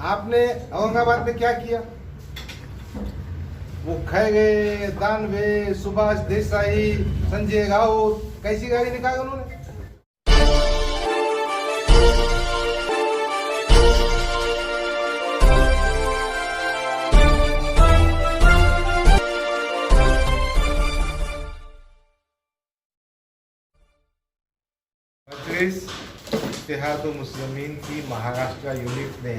आपने औरंगाबाद में क्या किया? वो खै गए, दानवे, सुभाष देसाई, संजय राउत, कैसी गाड़ी निकाली उन्होंने? मजलिस इत्तेहादुल मुस्लिमीन की महाराष्ट्र यूनिट ने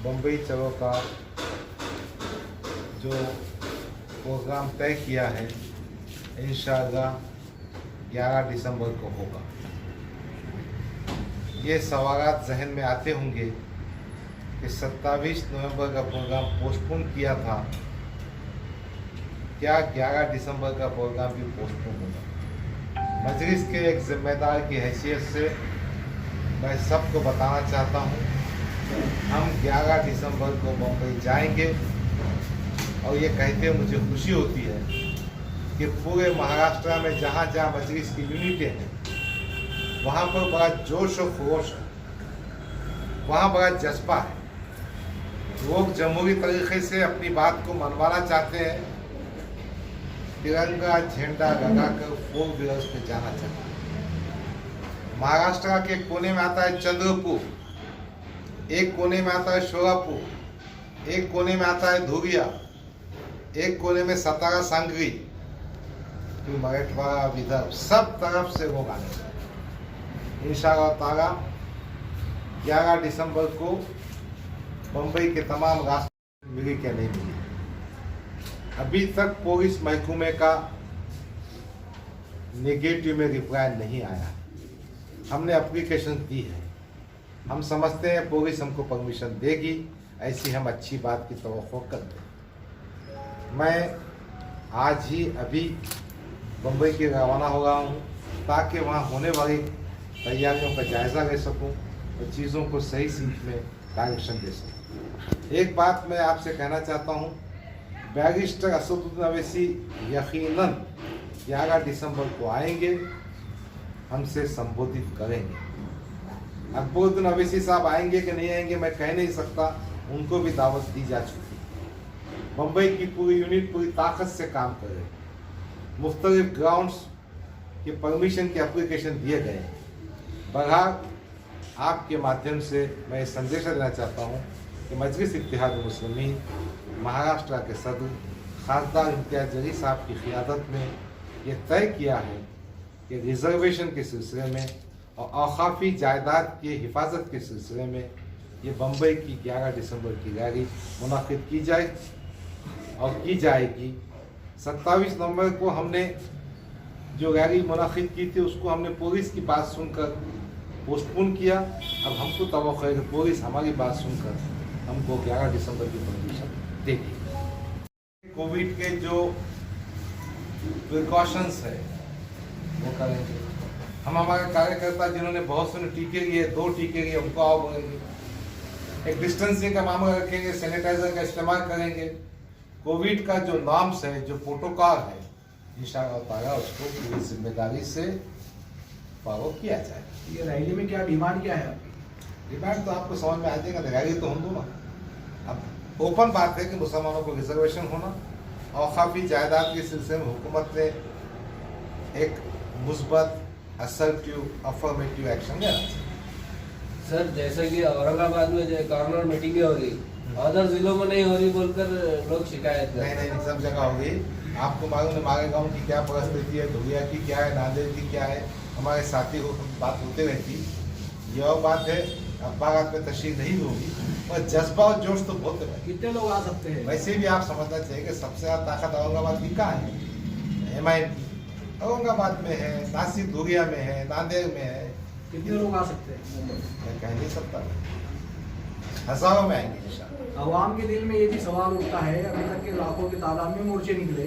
बम्बई चलो का जो प्रोग्राम तय किया है इंशाअल्लाह 11 दिसंबर को होगा। ये सवालात जहन में आते होंगे कि 27 नवंबर का प्रोग्राम पोस्टपोन किया था, क्या 11 दिसंबर का प्रोग्राम भी पोस्टपोन होगा? मजलिस के एक जिम्मेदार की हैसियत से मैं सबको बताना चाहता हूँ, हम 11 दिसंबर को मुंबई जाएंगे और ये कहते मुझे खुशी होती है कि पूरे महाराष्ट्र में जहाँ जहाँ मजलिस की यूनिटें हैं वहाँ पर बड़ा जोश और खरोश है, वहाँ बड़ा जज्बा है। लोग जमहूरी तरीके से अपनी बात को मनवाना चाहते हैं, तिरंगा झंडा लगाकर 4 व्हीलर्स पे जाना चाहते हैं। महाराष्ट्र के कोने में आता है चंद्रपुर, एक कोने में आता है शोलापुर, एक कोने में आता है धुरिया, एक कोने में सतारा सांगली, मराठवाड़ा, विदर्भ, सब तरफ से लोग आने हैं। इंशाअल्लाह ताला 11 दिसंबर को मुंबई के तमाम रास्ते मिली क्या नहीं मिली। अभी तक पुलिस महकमे का नेगेटिव में रिप्लाई नहीं आया। हमने एप्लीकेशन दी है, हम समझते हैं पुलिस हमको परमिशन देगी, ऐसी हम अच्छी बात की तवक्को करते हैं। मैं आज ही अभी मुंबई के रवाना हो रहा हूँ ताकि वहाँ होने वाली तैयारियों का जायज़ा ले सकूँ और चीज़ों को सही सीख में डायरेक्शन दे सकूँ। एक बात मैं आपसे कहना चाहता हूँ, बैरिस्टर असदुद्दीन अवैसी यकीनन 11 दिसंबर को आएंगे, हमसे संबोधित करेंगे। अकबरुद्दीन अवैसी साहब आएंगे कि नहीं आएंगे मैं कह नहीं सकता, उनको भी दावत दी जा चुकी है। मुंबई की पूरी यूनिट पूरी ताकत से काम कर रही है। मुख्तलिफ ग्राउंड्स के परमिशन के एप्लीकेशन दिए गए हैं। बहरहाल आपके माध्यम से मैं संदेश देना चाहता हूँ कि मजलिस इत्तेहादुल मुस्लिमीन महाराष्ट्र के सदर खासदार इम्तियाज जलील साहब की क़ियादत में ये तय किया है कि रिजर्वेशन के सिलसिले में और औक़ाफ़ी जायदाद की हिफाजत के सिलसिले में ये बम्बई की 11 दिसंबर की रैली मुनाक़िद की जाए और की जाएगी। 27 नवंबर को हमने जो रैली मुनाक़िद की थी उसको हमने पुलिस की बात सुनकर पोस्टपोन किया। अब हमको तवक्को है कि पुलिस हमारी बात सुनकर हमको 11 दिसंबर की परमिशन देगी। कोविड के जो प्रिकॉशंस है वो करेंगे। हम हमारे कार्यकर्ता जिन्होंने बहुत सारे टीके लिए, 2 टीके लिए, उनको आओ बोलेंगे। एक डिस्टेंसिंग का मामला रखेंगे, सैनिटाइजर का इस्तेमाल करेंगे। कोविड का जो नॉर्म्स है, जो प्रोटोकॉल है, इंशाअल्लाह ताला उसको पूरी जिम्मेदारी से फॉलो किया जाए। ये रैली में क्या डिमांड क्या है? डिमांड तो आपको समझ में आ जाएगा, रैली तो हम दो ना। अब ओपन बात है कि मुसलमानों को रिजर्वेशन होना और काफ़ी जायदाद के सिलसिले में हुकूमत ने एक मुस्बत असर्टिव अफर्मेटिव एक्शन लेना चाहिए। सर, जैसे कि औरंगाबाद में जो कॉर्नर मीटिंगें हो रही, अदर जिलों में नहीं हो रही बोलकर लोग शिकायत कर रहे हैं। नहीं, सब जगह होगी। आपको मालूम है मारे गाँव की क्या परिस्थिति है, धुलिया की क्या है, नांदेड़ की क्या है, हमारे साथी को बात होते रहती। ये और बात है, अखबारात में तशरीह नहीं होगी, और जज्बा और जोश तो बहुत है। कितने लोग आ सकते हैं? वैसे भी आप समझना चाहिए कि सबसे ज़्यादा ताकत औरंगाबाद की कहाँ है? MIM की औरंगाबाद में है, नासिक धुलिया में है, नांदेड़ में है। कितने लोग आ सकते हैं? मैं कह नहीं सकता, हजारों में आएंगे इंशाअल्लाह। अवाम के दिल में ये भी सवाल उठता है, अभी तक के लाखों की तादाद में मोर्चे निकले,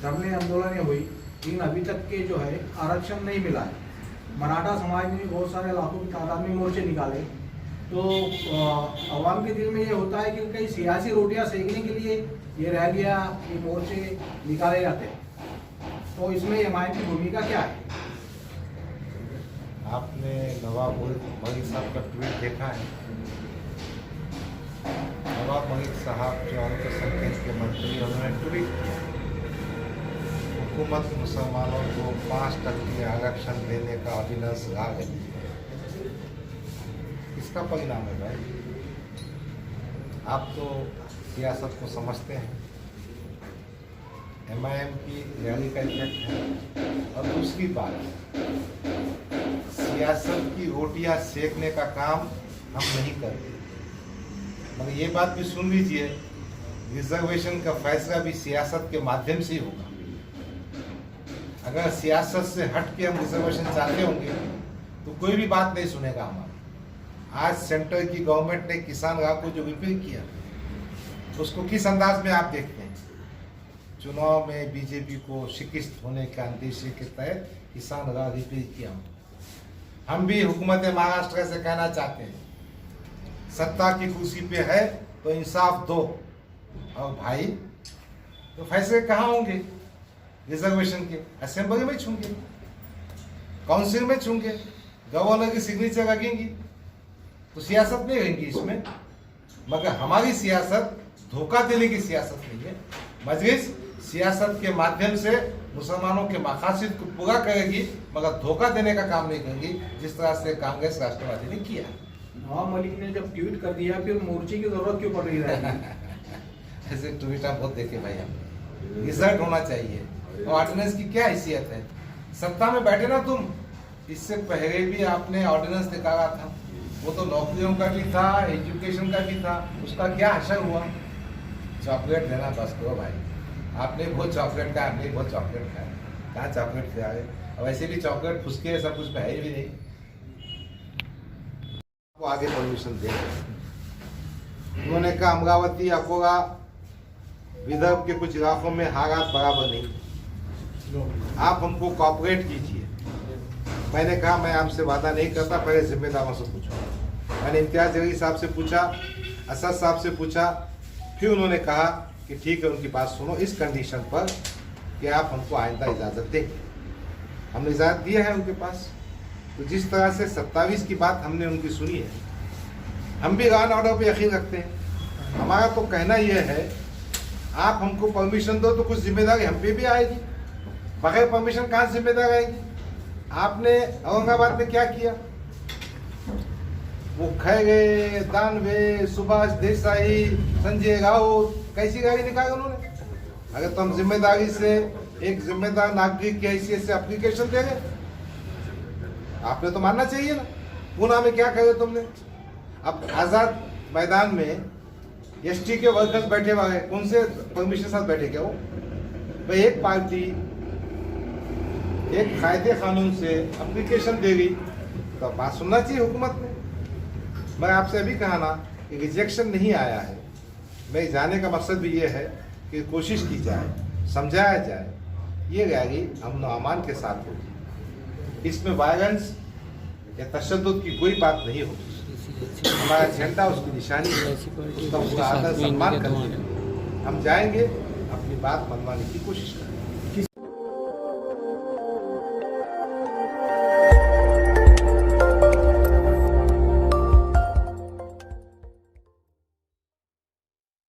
धरने आंदोलनें हुई, लेकिन अभी तक के जो है आरक्षण नहीं मिला है। मराठा समाज ने बहुत सारे लाखों की तादाद में मोर्चे निकाले, तो अवाम के दिल में ये होता है कि कई सियासी रोटियां सेकने के लिए ये रैलियां, ये मोर्चे निकाले जाते हैं। तो इसमें MIM की भूमिका क्या है? आपने नवाब मलिक साहब का ट्वीट देखा है? नवाब मलिक साहब जो अल्पसंख्यक के मंत्री, उन्होंने ट्वीट किया हुकूमत मुसलमानों को 5% आरक्षण देने का ऑर्डिनेंस ला गई। इसका परिणाम है भाई, आप तो सियासत को समझते हैं, MIM की रैली का इफेक्ट है। और दूसरी बात, सियासत की रोटियां सेकने का काम हम नहीं करते। मगर ये बात भी सुन लीजिए, रिजर्वेशन का फैसला भी सियासत के माध्यम से ही होगा। अगर सियासत से हट के हम रिजर्वेशन चाहते होंगे तो कोई भी बात नहीं सुनेगा हमारा। आज सेंटर की गवर्नमेंट ने किसान राह को जो रिपील किया, उसको किस अंदाज में आप देखते हैं? चुनाव में बीजेपी को शिकस्त होने के अंदेशे के तहत किसान राह रिपील किया। हम भी हुकूमत महाराष्ट्र से कहना चाहते हैं, सत्ता की कुर्सी पे है तो इंसाफ दो। और भाई तो फैसले कहाँ होंगे? रिजर्वेशन के असेंबली में छूंगे, काउंसिल में छूंगे, गवर्नर की सिग्नेचर लगेंगी, तो सियासत नहीं रहेंगी इसमें। मगर हमारी सियासत धोखा देने की सियासत नहीं है। मजलिस सियासत के माध्यम से मुसलमानों के मकासद को पूरा करेगी, मगर धोखा देने का काम नहीं करेगी, जिस तरह से कांग्रेस राष्ट्रवादी ने किया। नवाब मलिक ने जब ट्वीट कर दिया, फिर मोर्चे की जरूरत क्यों पड़ रही है? ऐसे ट्वीट आप बहुत देखे भाई, हम रिजल्ट होना चाहिए। और ऑर्डिनेंस की क्या हैसियत है? सत्ता में बैठे ना तुम, इससे पहले भी आपने ऑर्डिनेंस निकाला था, वो तो नौकरियों का भी था, एजुकेशन का भी था, उसका क्या असर हुआ? चॉकलेट देना बस करो भाई, आपने बहुत चॉकलेट खाया, हमने बहुत चॉकलेट खाया, कहाँ चॉकलेट खिला रहे? और वैसे भी चॉकलेट फुसके सब कुछ है भी नहीं। वो आगे परमिशन दे, उन्होंने कहा अमरावती, अकोला, विदर्भ के कुछ इलाकों में हालात बराबर नहीं, आप हमको कॉपरेट कीजिए। मैंने कहा मैं आपसे वादा नहीं करता, पहले जिम्मेदारों से पूछो। मैंने इम्तियाज जलील साहब से पूछा, असद साहब से पूछा, फिर उन्होंने कहा कि ठीक है, उनकी बात सुनो इस कंडीशन पर कि आप हमको आइंदा इजाज़त देंगे। हमने इजाज़त दिया है उनके पास। तो जिस तरह से 27 की बात हमने उनकी सुनी है, हम भी लॉ एंड ऑर्डर पे यकीन रखते हैं। हमारा तो कहना यह है, आप हमको परमिशन दो तो कुछ जिम्मेदारी हम पे भी आएगी, बगैर परमिशन कहाँ जिम्मेदारी आएगी? आपने औरंगाबाद में क्या किया? वो खैरे, दानवे, सुभाष देसाई, संजय राउत, कैसी गाड़ी निकाली उन्होंने? अगर तो हम जिम्मेदारी से एक जिम्मेदार नागरिक की हैसियत से एप्लीकेशन दे रहे, आपने तो मानना चाहिए ना। पुणे में क्या करे तुमने? अब आजाद मैदान में ST के वर्कर्स बैठे हुए हैं, कौन से परमिशन साथ बैठे क्या वो? भाई एक पार्टी एक कायदे कानून से एप्लीकेशन दे गई तो बात सुनना चाहिए हुकूमत ने। मैं आपसे अभी कहा ना कि रिजेक्शन नहीं आया है। मैं जाने का मकसद भी ये है कि कोशिश की जाए, समझाया जाए, ये रैली अमन व अमान के साथ होगी, इसमें वायलेंस या तशद्दुद की कोई बात नहीं होगी। हमारा झंडा उसकी निशानी है, उसका पूरा आदर सम्मान करके हम जाएंगे, अपनी बात मनवाने की कोशिश करेंगे।